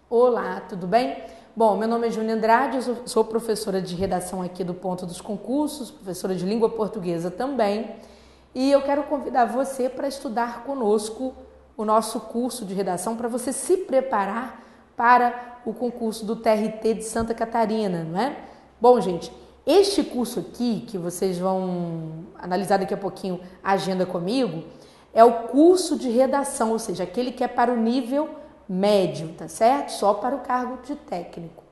Olá, tudo bem? Bom, meu nome é Júnia Andrade, eu sou professora de redação aqui do Ponto dos Concursos, professora de língua portuguesa também, e eu quero convidar você para estudar conosco o nosso curso de redação, para você se preparar para o concurso do TRT de Santa Catarina, não é? Bom, gente, este curso aqui, que vocês vão analisar daqui a pouquinho a agenda comigo, é o curso de redação, ou seja, aquele que é para o nível médio, tá certo? Só para o cargo de técnico.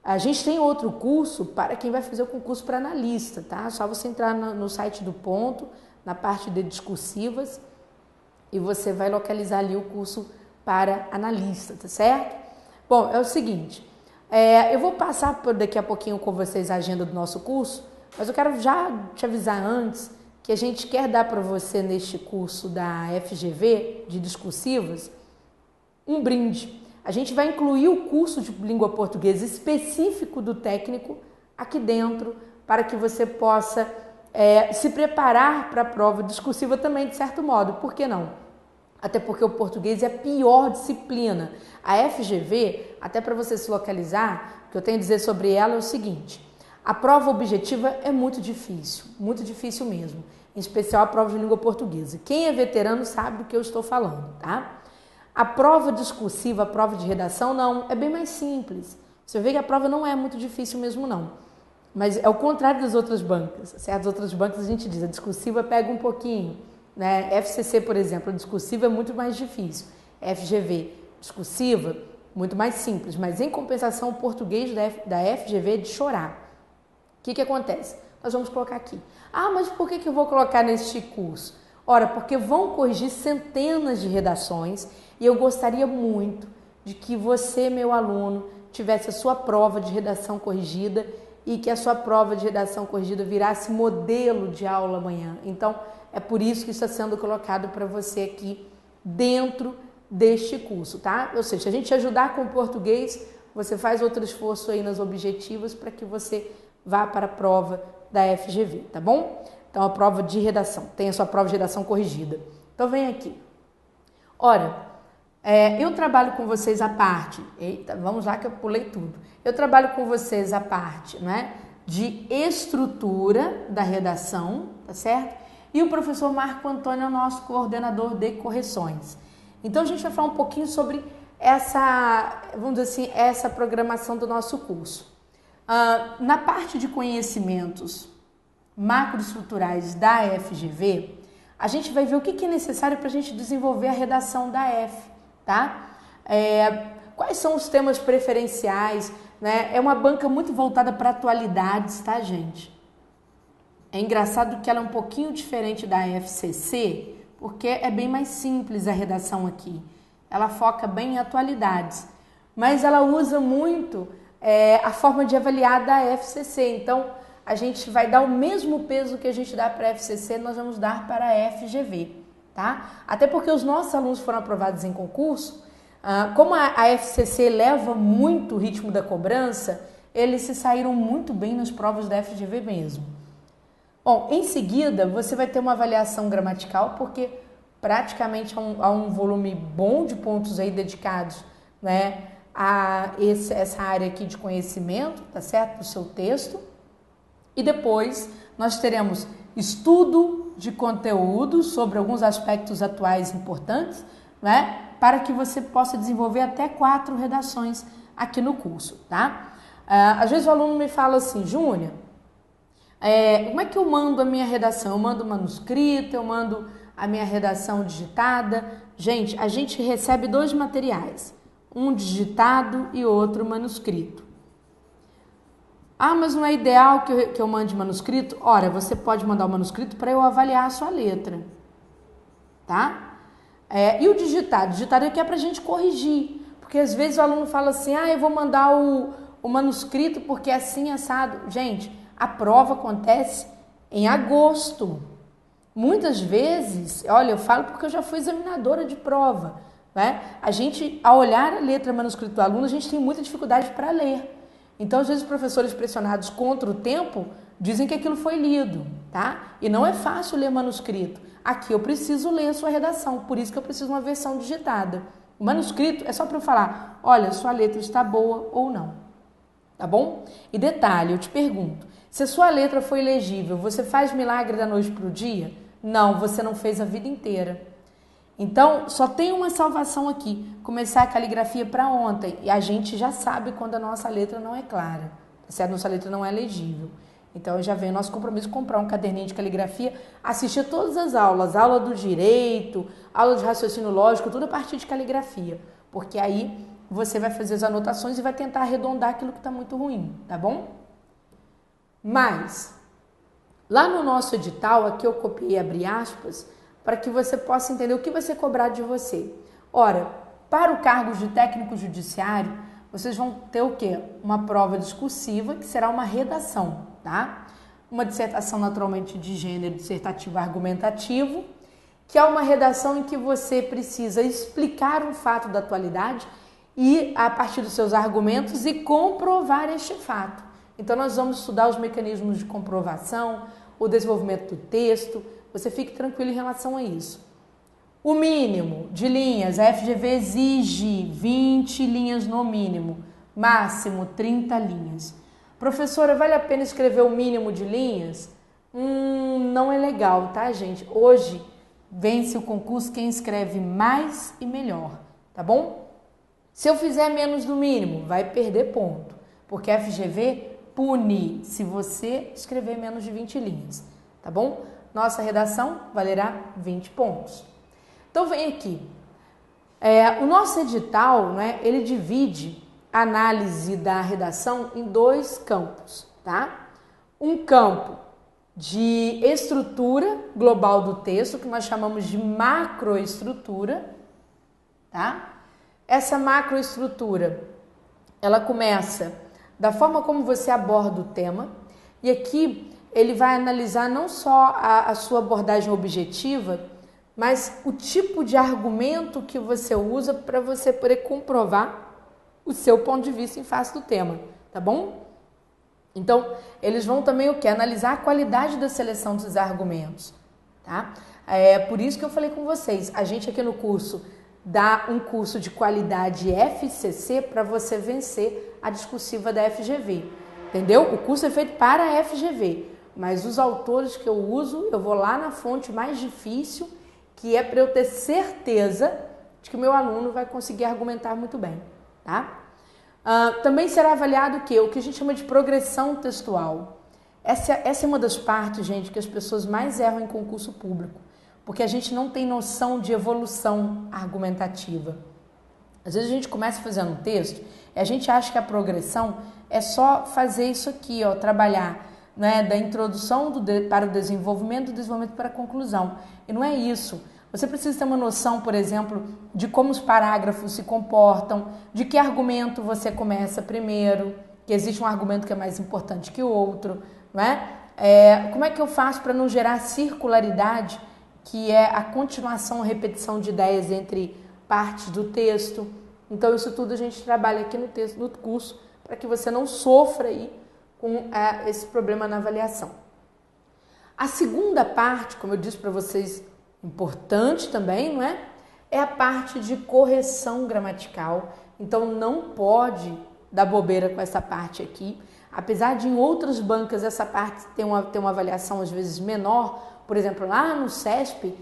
A gente tem outro curso para quem vai fazer o concurso para analista, tá? Só você entrar no site do Ponto, na parte de discursivas, e você vai localizar ali o curso para analista, tá certo? Bom, é o seguinte, eu vou passar por daqui a pouquinho com vocês a agenda do nosso curso, mas eu quero já te avisar antes que a gente quer dar para você neste curso da FGV de discursivas um brinde. A gente vai incluir o curso de língua portuguesa específico do técnico aqui dentro para que você possa se preparar para a prova discursiva também, de certo modo. Por que não? Até porque o português é a pior disciplina. A FGV, até para você se localizar, o que eu tenho a dizer sobre ela é o seguinte: a prova objetiva é muito difícil mesmo, em especial a prova de língua portuguesa. Quem é veterano sabe do que eu estou falando, tá? A prova discursiva, a prova de redação, não, é bem mais simples. Você vê que a prova não é muito difícil mesmo, não. Mas é o contrário das outras bancas. Certo? As outras bancas a gente diz, a discursiva pega um pouquinho, né? FCC, por exemplo, a discursiva é muito mais difícil. FGV, discursiva, muito mais simples. Mas em compensação, o português da FGV é de chorar. O que acontece? Nós vamos colocar aqui. Ah, mas por que eu vou colocar neste curso? Ora, porque vão corrigir centenas de redações e eu gostaria muito de que você, meu aluno, tivesse a sua prova de redação corrigida e que a sua prova de redação corrigida virasse modelo de aula amanhã. Então, é por isso que está sendo colocado para você aqui dentro deste curso, tá? Ou seja, se a gente ajudar com o português, você faz outro esforço aí nas objetivas para que você vá para a prova da FGV, tá bom? Então, a prova de redação, tem a sua prova de redação corrigida. Então, vem aqui. Ora, eu trabalho com vocês a parte, eita, vamos lá que eu pulei tudo. Eu trabalho com vocês a parte, né, de estrutura da redação, tá certo? E o professor Marco Antônio é o nosso coordenador de correções. Então, a gente vai falar um pouquinho sobre essa, vamos dizer assim, essa programação do nosso curso. Na parte de conhecimentos macroestruturais da FGV, a gente vai ver o que é necessário para a gente desenvolver a redação da F, tá? Quais são os temas preferenciais, né? É uma banca muito voltada para atualidades, tá, gente? É engraçado que ela é um pouquinho diferente da FCC, porque é bem mais simples a redação aqui. Ela foca bem em atualidades, mas ela usa muito a forma de avaliar da FCC. Então, a gente vai dar o mesmo peso que a gente dá para a FCC, nós vamos dar para a FGV, tá? Até porque os nossos alunos foram aprovados em concurso, como a FCC leva muito o ritmo da cobrança, eles se saíram muito bem nas provas da FGV mesmo. Bom, em seguida, você vai ter uma avaliação gramatical, porque praticamente há um volume bom de pontos aí dedicados, né, a essa área aqui de conhecimento, tá certo? Do seu texto. E depois nós teremos estudo de conteúdo sobre alguns aspectos atuais importantes, né? Para que você possa desenvolver até 4 redações aqui no curso, tá? Às vezes o aluno me fala assim, Júnia, como é que eu mando a minha redação? Eu mando manuscrito, eu mando a minha redação digitada? Gente, a gente recebe 2 materiais, um digitado e outro manuscrito. Ah, mas não é ideal que eu mande manuscrito? Ora, você pode mandar o manuscrito para eu avaliar a sua letra, tá? E o digitado? O digitado é que é para a gente corrigir, porque às vezes o aluno fala assim, eu vou mandar o manuscrito porque é assim, assado. Gente, a prova acontece em agosto. Muitas vezes, olha, eu falo porque eu já fui examinadora de prova, né? A gente, ao olhar a letra manuscrito do aluno, a gente tem muita dificuldade para ler. Então, às vezes, os professores pressionados contra o tempo dizem que aquilo foi lido, tá? E não é fácil ler manuscrito. Aqui eu preciso ler a sua redação, por isso que eu preciso de uma versão digitada, O manuscrito é só para eu falar, olha, sua letra está boa ou não, tá bom? E detalhe, eu te pergunto, se a sua letra foi legível, você faz milagre da noite para o dia? Não, você não fez a vida inteira. Então, só tem uma salvação aqui, começar a caligrafia para ontem. E a gente já sabe quando a nossa letra não é clara, se a nossa letra não é legível. Então, já vem o nosso compromisso comprar um caderninho de caligrafia, assistir todas as aulas, aula do direito, aula de raciocínio lógico, tudo a partir de caligrafia. Porque aí você vai fazer as anotações e vai tentar arredondar aquilo que está muito ruim, tá bom? Mas, lá no nosso edital, aqui eu copiei e abri aspas, para que você possa entender o que vai ser cobrado de você. Ora, para o cargo de técnico judiciário, vocês vão ter o quê? Uma prova discursiva, que será uma redação, tá? Uma dissertação naturalmente de gênero, dissertativo argumentativo, que é uma redação em que você precisa explicar um fato da atualidade e, a partir dos seus argumentos, e comprovar este fato. Então, nós vamos estudar os mecanismos de comprovação, o desenvolvimento do texto. Você fique tranquilo em relação a isso. O mínimo de linhas, a FGV exige 20 linhas no mínimo, máximo 30 linhas. Professora, vale a pena escrever o mínimo de linhas? Não é legal, tá, gente? Hoje vence o concurso quem escreve mais e melhor, tá bom? Se eu fizer menos do mínimo, vai perder ponto, porque a FGV pune se você escrever menos de 20 linhas, tá bom? Nossa redação valerá 20 pontos. Então vem aqui, o nosso edital, né, ele divide a análise da redação em dois campos, tá? Um campo de estrutura global do texto, que nós chamamos de macroestrutura, tá? Essa macroestrutura, ela começa da forma como você aborda o tema, e aqui ele vai analisar não só a sua abordagem objetiva, mas o tipo de argumento que você usa para você poder comprovar o seu ponto de vista em face do tema, tá bom? Então, eles vão também o quê? Analisar a qualidade da seleção dos argumentos, tá? É por isso que eu falei com vocês, a gente aqui no curso dá um curso de qualidade FCC para você vencer a discursiva da FGV, entendeu? O curso é feito para a FGV, mas os autores que eu uso, eu vou lá na fonte mais difícil, que é para eu ter certeza de que o meu aluno vai conseguir argumentar muito bem, tá? Também será avaliado o que a gente chama de progressão textual. Essa é uma das partes, gente, que as pessoas mais erram em concurso público, porque a gente não tem noção de evolução argumentativa. Às vezes a gente começa fazendo um texto e a gente acha que a progressão é só fazer isso aqui, ó, trabalhar, né, da introdução para o desenvolvimento, do desenvolvimento para a conclusão. E não é isso. Você precisa ter uma noção, por exemplo, de como os parágrafos se comportam, de que argumento você começa primeiro, que existe um argumento que é mais importante que o outro, não é? Como é que eu faço para não gerar circularidade, que é a continuação, repetição de ideias entre partes do texto. Então, isso tudo a gente trabalha aqui no texto, no curso, para que você não sofra aí com esse problema na avaliação. A segunda parte, como eu disse para vocês, importante também, não é? É a parte de correção gramatical. Então, não pode dar bobeira com essa parte aqui. Apesar de em outras bancas essa parte ter uma avaliação às vezes menor, por exemplo, lá no CESP,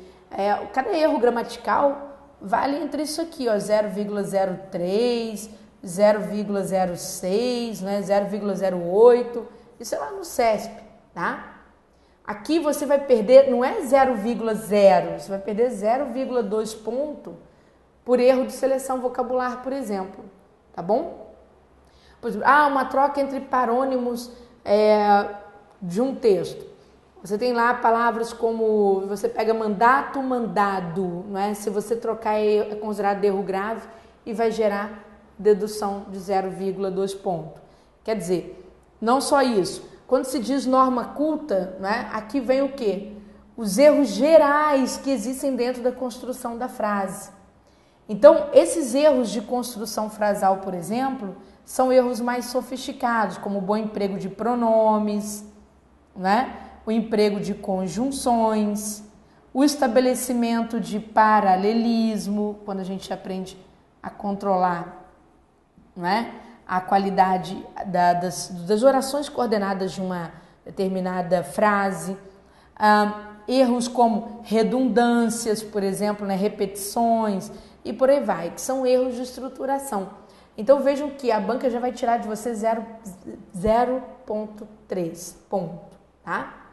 cada erro gramatical vale entre isso aqui, ó, 0,03, 0,06, né, 0,08, isso é lá no CESP, tá? Aqui você vai perder, não é 0,0, você vai perder 0,2 ponto por erro de seleção vocabular, por exemplo, tá bom? Por exemplo, uma troca entre parônimos de um texto. Você tem lá palavras como, você pega mandato, mandado, não é? Se você trocar é considerado erro grave e vai gerar dedução de 0,2 ponto. Quer dizer, não só isso, quando se diz norma culta, né, aqui vem o quê? Os erros gerais que existem dentro da construção da frase. Então, esses erros de construção frasal, por exemplo, são erros mais sofisticados, como o bom emprego de pronomes, né, o emprego de conjunções, o estabelecimento de paralelismo, quando a gente aprende a controlar, não é? A qualidade das orações coordenadas de uma determinada frase. Erros como redundâncias, por exemplo, né? Repetições e por aí vai, que são erros de estruturação. Então vejam que a banca já vai tirar de você 0,3 ponto, tá?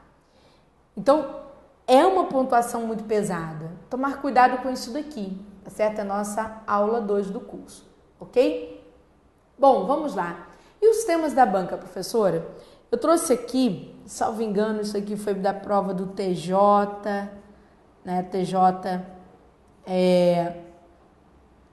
Então é uma pontuação muito pesada. Tomar cuidado com isso daqui, tá certo? É a nossa aula 2 do curso, ok? Bom, vamos lá. E os temas da banca, professora? Eu trouxe aqui, salvo engano, isso aqui foi da prova do TJ, né? TJ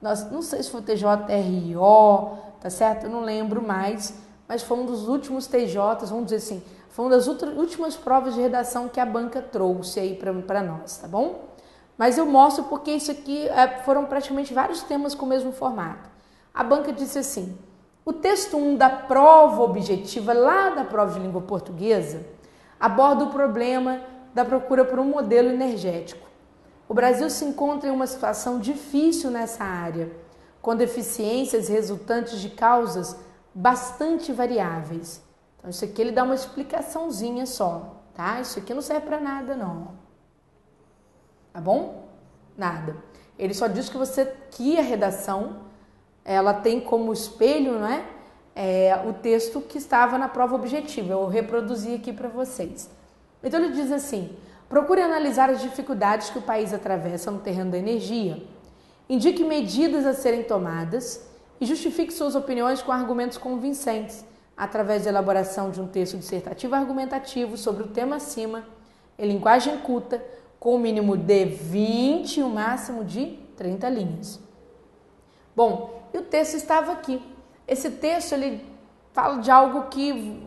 não sei se foi o TJRO, tá certo? Eu não lembro mais, mas foi um dos últimos TJs, vamos dizer assim, foi uma das últimas provas de redação que a banca trouxe aí para nós, tá bom? Mas eu mostro porque isso aqui foram praticamente vários temas com o mesmo formato. A banca disse assim: o texto 1 da prova objetiva, lá da prova de língua portuguesa, aborda o problema da procura por um modelo energético. O Brasil se encontra em uma situação difícil nessa área, com deficiências resultantes de causas bastante variáveis. Então, isso aqui ele dá uma explicaçãozinha só, tá? Isso aqui não serve para nada, não. Tá bom? Nada. Ele só diz que a redação, ela tem como espelho, né, o texto que estava na prova objetiva. Eu reproduzi aqui para vocês. Então, ele diz assim: procure analisar as dificuldades que o país atravessa no terreno da energia, indique medidas a serem tomadas e justifique suas opiniões com argumentos convincentes, através da elaboração de um texto dissertativo argumentativo sobre o tema acima, em linguagem culta, com o mínimo de 20 e o máximo de 30 linhas. Bom, e o texto estava aqui. Esse texto, ele fala de algo que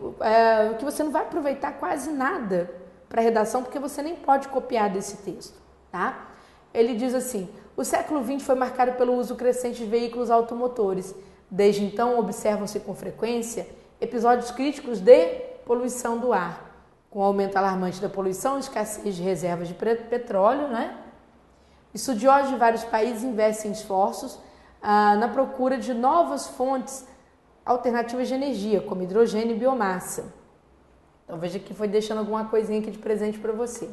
você não vai aproveitar quase nada para a redação, porque você nem pode copiar desse texto, tá? Ele diz assim: o século XX foi marcado pelo uso crescente de veículos automotores. Desde então, observam-se com frequência episódios críticos de poluição do ar, com o aumento alarmante da poluição, escassez de reservas de petróleo, né? Estudiosos de vários países investem esforços na procura de novas fontes alternativas de energia, como hidrogênio e biomassa. Então veja que foi deixando alguma coisinha aqui de presente para você.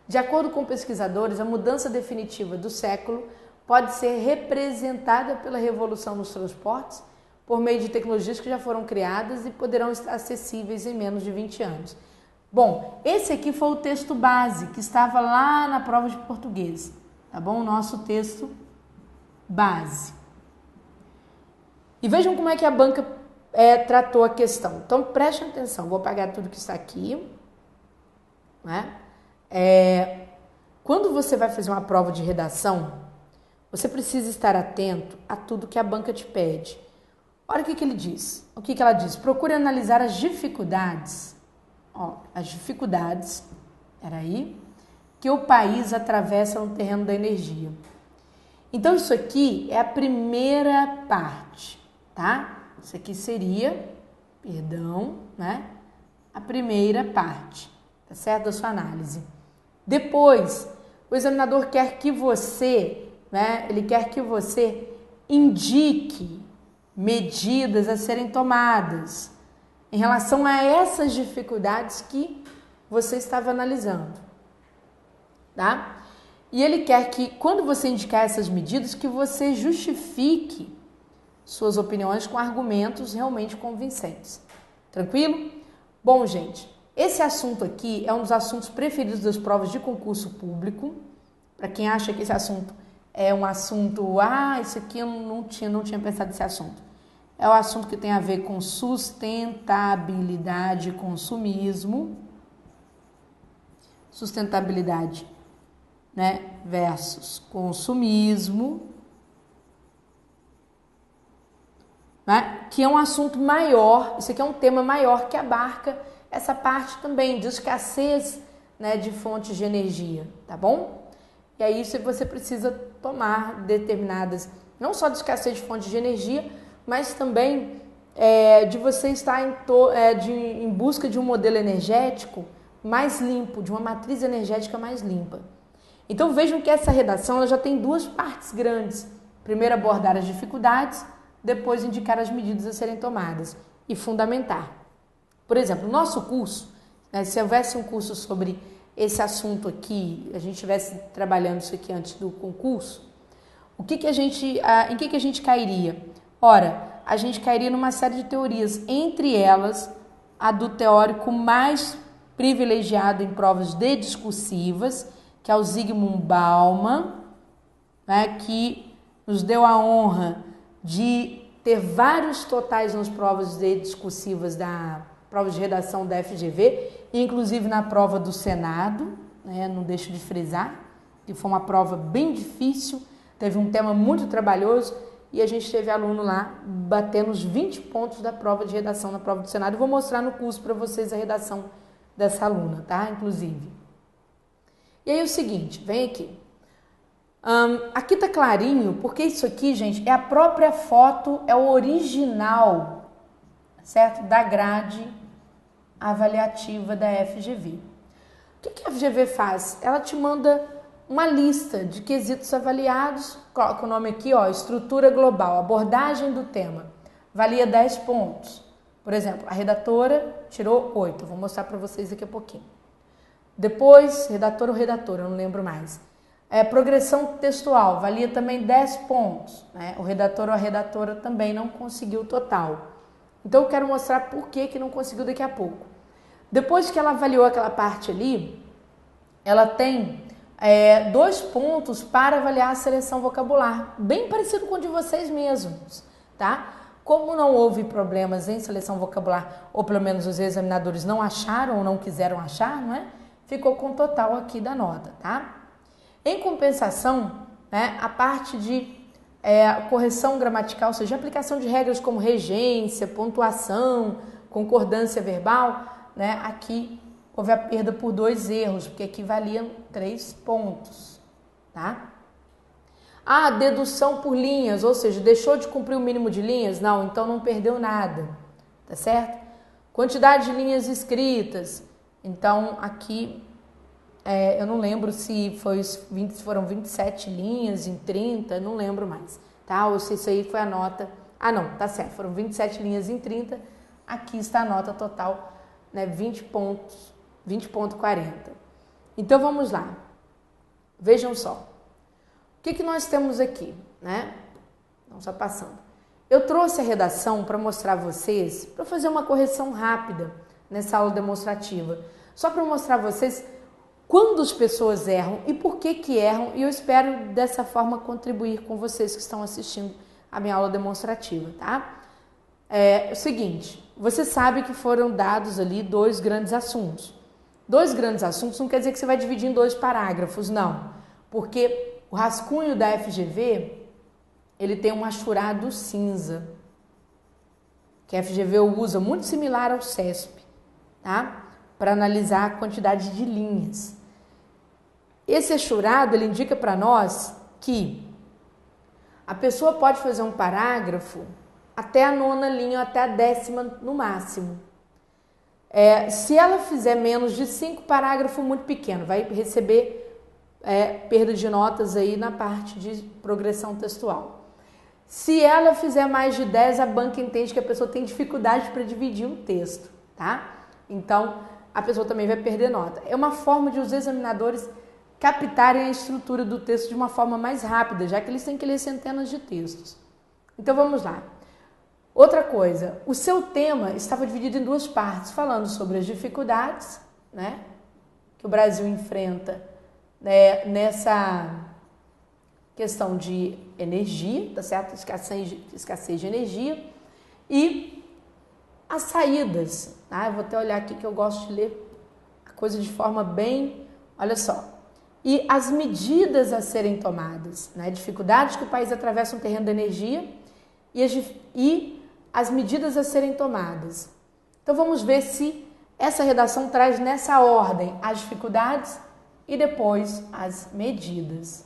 De acordo com pesquisadores, a mudança definitiva do século pode ser representada pela revolução nos transportes, por meio de tecnologias que já foram criadas e poderão estar acessíveis em menos de 20 anos. Bom, esse aqui foi o texto base que estava lá na prova de português, tá bom? O nosso texto base. E vejam como é que a banca tratou a questão. Então, prestem atenção, vou apagar tudo que está aqui, né? Quando você vai fazer uma prova de redação, você precisa estar atento a tudo que a banca te pede. Olha o que ele diz. O que ela diz? Procure analisar as dificuldades. As dificuldades, que o país atravessa no terreno da energia. Então, isso aqui é a primeira parte, tá? Isso aqui seria, né? A primeira parte, tá certo? Da sua análise. Depois, o examinador quer que você, né? Ele quer que você indique medidas a serem tomadas em relação a essas dificuldades que você estava analisando, tá? E ele quer que, quando você indicar essas medidas, que você justifique suas opiniões com argumentos realmente convincentes. Tranquilo? Bom, gente, esse assunto aqui é um dos assuntos preferidos das provas de concurso público. Para quem acha que esse assunto é um assunto, isso aqui eu não tinha pensado nesse assunto. É o assunto que tem a ver com sustentabilidade e consumismo. Sustentabilidade, né, versus consumismo, né, que é um assunto maior. Isso aqui é um tema maior que abarca essa parte também de escassez, né, de fontes de energia, tá bom? E aí você precisa tomar determinadas, não só de escassez de fontes de energia, mas também de você estar em busca de um modelo energético mais limpo, de uma matriz energética mais limpa. Então vejam que essa redação ela já tem duas partes grandes, Primeiro abordar as dificuldades, depois indicar as medidas a serem tomadas e fundamentar. Por exemplo, no nosso curso, né, se houvesse um curso sobre esse assunto aqui, a gente estivesse trabalhando isso aqui antes do concurso, em que a gente cairia? Ora, a gente cairia numa série de teorias, entre elas a do teórico mais privilegiado em provas discursivas, que é o Zygmunt Bauman, né, que nos deu a honra de ter vários totais nas provas discursivas da prova de redação da FGV, inclusive na prova do Senado, né, não deixo de frisar, que foi uma prova bem difícil, teve um tema muito trabalhoso e a gente teve aluno lá batendo os 20 pontos da prova de redação na prova do Senado. Eu vou mostrar no curso para vocês a redação dessa aluna, tá? Inclusive. E aí é o seguinte, vem aqui. Aqui tá clarinho, porque isso aqui, gente, é a própria foto, é o original, certo? Da grade avaliativa da FGV. O que a FGV faz? Ela te manda uma lista de quesitos avaliados, coloca o nome aqui, ó, estrutura global, abordagem do tema, valia 10 pontos. Por exemplo, a redatora tirou 8, vou mostrar para vocês daqui a pouquinho. Depois, redator ou redatora, eu não lembro mais. Progressão textual, valia também 10 pontos. Né? O redator ou a redatora também não conseguiu o total. Então, eu quero mostrar por que não conseguiu daqui a pouco. Depois que ela avaliou aquela parte ali, ela tem 2 pontos para avaliar a seleção vocabular, bem parecido com o de vocês mesmos, tá? Como não houve problemas em seleção vocabular, ou pelo menos os examinadores não acharam ou não quiseram achar, não é? Ficou com o total aqui da nota, tá? Em compensação, né, a parte de correção gramatical, ou seja, aplicação de regras como regência, pontuação, concordância verbal, né, aqui houve a perda por 2 erros, porque aqui valiam 3 pontos, tá? Dedução por linhas, ou seja, deixou de cumprir o mínimo de linhas? Não, então não perdeu nada, tá certo? Quantidade de linhas escritas, então aqui eu não lembro se foram 27 linhas em 30, não lembro mais, tá? Ou se isso aí foi a nota... não, tá certo, foram 27 linhas em 30, aqui está a nota total, né, 20 pontos, 20,40. Então vamos lá, vejam só. O que nós temos aqui, né? Vamos só passando. Eu trouxe a redação para mostrar a vocês, para fazer uma correção rápida nessa aula demonstrativa, só para mostrar a vocês quando as pessoas erram e por que erram, e eu espero dessa forma contribuir com vocês que estão assistindo a minha aula demonstrativa, tá? É o seguinte, você sabe que foram dados ali 2 grandes assuntos. 2 grandes assuntos não quer dizer que você vai dividir em 2 parágrafos, não, porque o rascunho da FGV, ele tem um achurado cinza, que a FGV usa muito similar ao CESP, tá? Para analisar a quantidade de linhas. Esse achurado, ele indica para nós que a pessoa pode fazer um parágrafo até a 9ª linha, até a 10ª no máximo. Se ela fizer menos de 5, parágrafo muito pequeno, vai receber perda de notas aí na parte de progressão textual. Se ela fizer mais de 10, a banca entende que a pessoa tem dificuldade para dividir um texto, tá? Então, a pessoa também vai perder nota. É uma forma de os examinadores captarem a estrutura do texto de uma forma mais rápida, já que eles têm que ler centenas de textos. Então, vamos lá. Outra coisa, o seu tema estava dividido em 2 partes, falando sobre as dificuldades, né, que o Brasil enfrenta, né, nessa questão de energia, tá certo? Escassez de energia e as saídas. Tá? Eu vou até olhar aqui que eu gosto de ler a coisa de forma bem... Olha só. E as medidas a serem tomadas, né? Dificuldades que o país atravessa no terreno da energia e as medidas a serem tomadas. Então vamos ver se essa redação traz nessa ordem as dificuldades e depois as medidas.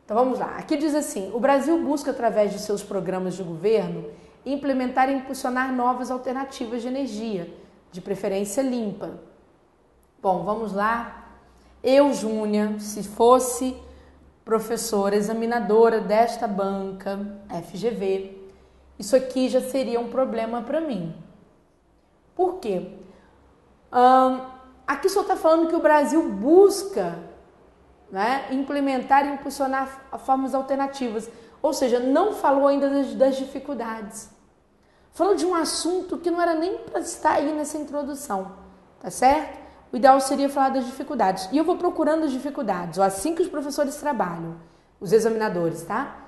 Então vamos lá. Aqui diz assim: o Brasil busca, através de seus programas de governo, implementar e impulsionar novas alternativas de energia, de preferência limpa. Bom, vamos lá. Eu, Júnia, se fosse professora examinadora desta banca, FGV, isso aqui já seria um problema para mim. Por quê? Aqui só está falando que o Brasil busca, né, implementar e impulsionar formas alternativas. Ou seja, não falou ainda das dificuldades. Falou de um assunto que não era nem para estar aí nessa introdução, tá certo? O ideal seria falar das dificuldades. E eu vou procurando as dificuldades, assim que os professores trabalham, os examinadores, tá?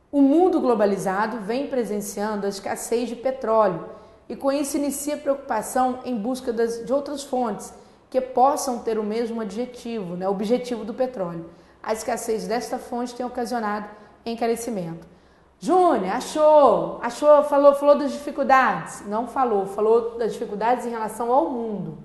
O mundo globalizado vem presenciando a escassez de petróleo e com isso inicia a preocupação em busca de outras fontes que possam ter o mesmo objetivo, né? O objetivo do petróleo. A escassez desta fonte tem ocasionado encarecimento. Júnior, falou das dificuldades. Não falou das dificuldades em relação ao mundo.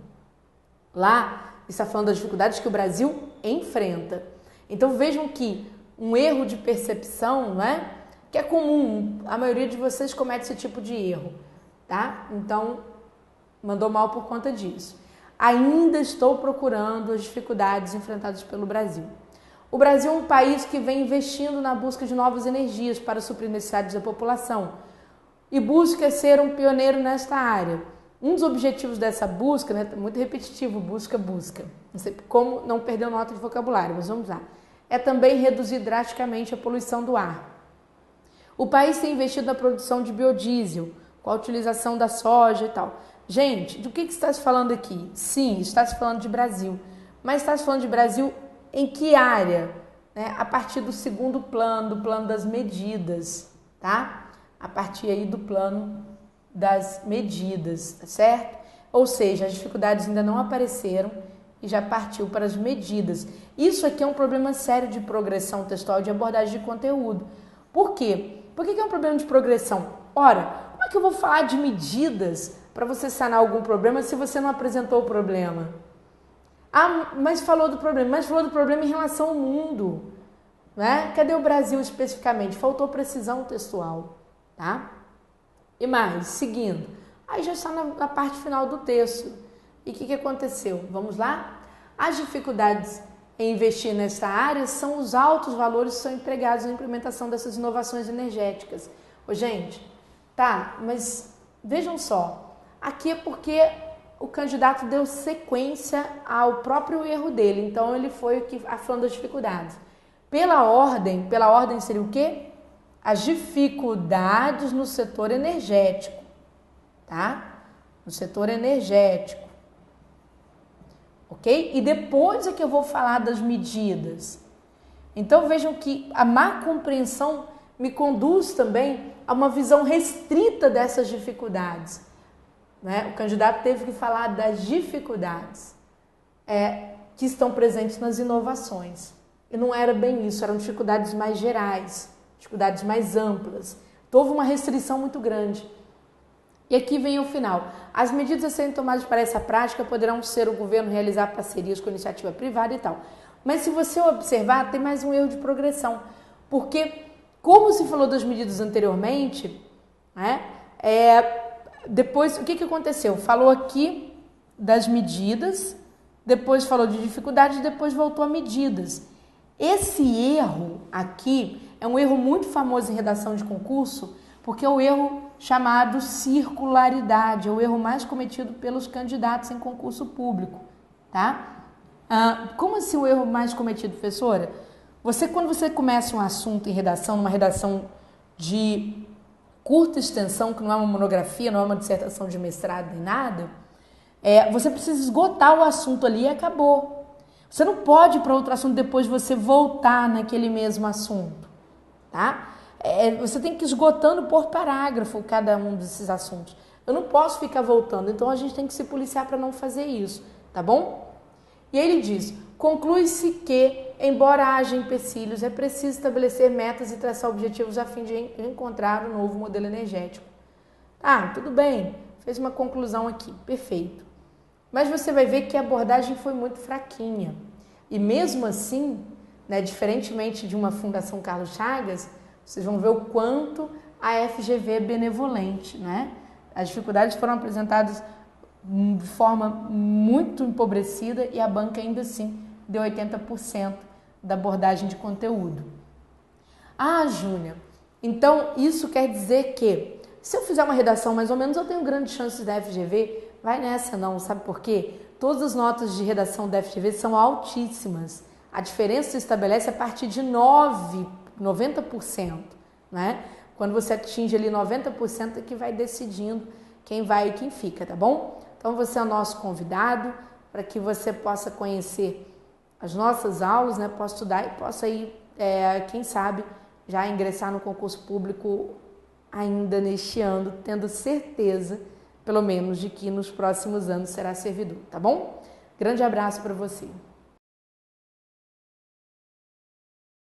Lá está falando das dificuldades que o Brasil enfrenta. Então vejam que um erro de percepção, não é? Que é comum, a maioria de vocês comete esse tipo de erro, tá? Então, mandou mal por conta disso. Ainda estou procurando as dificuldades enfrentadas pelo Brasil. O Brasil é um país que vem investindo na busca de novas energias para suprir necessidades da população e busca ser um pioneiro nesta área. Um dos objetivos dessa busca, né, muito repetitivo, busca. Não sei como não perder nota de vocabulário, mas vamos lá. É também reduzir drasticamente a poluição do ar. O país tem investido na produção de biodiesel, com a utilização da soja e tal. Gente, do que está se falando aqui? Sim, está se falando de Brasil. Mas está se falando de Brasil em que área? Né? A partir do segundo plano, do plano das medidas, tá? A partir aí do plano das medidas, tá certo? Ou seja, as dificuldades ainda não apareceram e já partiu para as medidas. Isso aqui é um problema sério de progressão textual, de abordagem de conteúdo. Por quê? Por que é um problema de progressão? Ora, como é que eu vou falar de medidas para você sanar algum problema se você não apresentou o problema? Ah, mas falou do problema em relação ao mundo, né? Cadê o Brasil especificamente? Faltou precisão textual, tá? E mais, seguindo, aí já está na parte final do texto. E o que aconteceu? Vamos lá? As dificuldades em investir nessa área são os altos valores que são empregados na implementação dessas inovações energéticas. Ô, gente, tá, mas vejam só, aqui é porque o candidato deu sequência ao próprio erro dele, então ele foi aqui falando das dificuldades. Pela ordem seria o quê? As dificuldades no setor energético, tá? No setor energético. Ok? E depois é que eu vou falar das medidas. Então vejam que a má compreensão me conduz também a uma visão restrita dessas dificuldades. Né? O candidato teve que falar das dificuldades que estão presentes nas inovações. E não era bem isso, eram dificuldades mais gerais, dificuldades mais amplas. Então, houve uma restrição muito grande. E aqui vem o final. As medidas a serem tomadas para essa prática poderão ser o governo realizar parcerias com iniciativa privada e tal. Mas se você observar, tem mais um erro de progressão. Porque, como se falou das medidas anteriormente, né, depois, o que aconteceu? Falou aqui das medidas, depois falou de dificuldades, depois voltou a medidas. Esse erro aqui é um erro muito famoso em redação de concurso, porque é o erro chamado circularidade, é o erro mais cometido pelos candidatos em concurso público, tá? Como assim o erro mais cometido, professora? Quando você começa um assunto em redação, numa redação de curta extensão, que não é uma monografia, não é uma dissertação de mestrado nem nada, você precisa esgotar o assunto ali e acabou. Você não pode ir para outro assunto depois de você voltar naquele mesmo assunto, tá? Você tem que ir esgotando por parágrafo cada um desses assuntos. Eu não posso ficar voltando, então a gente tem que se policiar para não fazer isso, tá bom? E aí ele diz, conclui-se que, embora haja empecilhos, é preciso estabelecer metas e traçar objetivos a fim de encontrar um novo modelo energético. Tudo bem, fez uma conclusão aqui, perfeito. Mas você vai ver que a abordagem foi muito fraquinha. E mesmo assim, né, diferentemente de uma Fundação Carlos Chagas, vocês vão ver o quanto a FGV é benevolente, né? As dificuldades foram apresentadas de forma muito empobrecida e a banca ainda assim deu 80% da abordagem de conteúdo. Ah, Júnia, então isso quer dizer que se eu fizer uma redação mais ou menos, eu tenho grandes chances da FGV? Vai nessa não, sabe por quê? Todas as notas de redação da FGV são altíssimas. A diferença se estabelece a partir de 90%, né? Quando você atinge ali 90% é que vai decidindo quem vai e quem fica, tá bom? Então você é o nosso convidado para que você possa conhecer as nossas aulas, né? Possa estudar e possa ir, quem sabe, já ingressar no concurso público ainda neste ano, tendo certeza, pelo menos, de que nos próximos anos será servidor, tá bom? Grande abraço para você.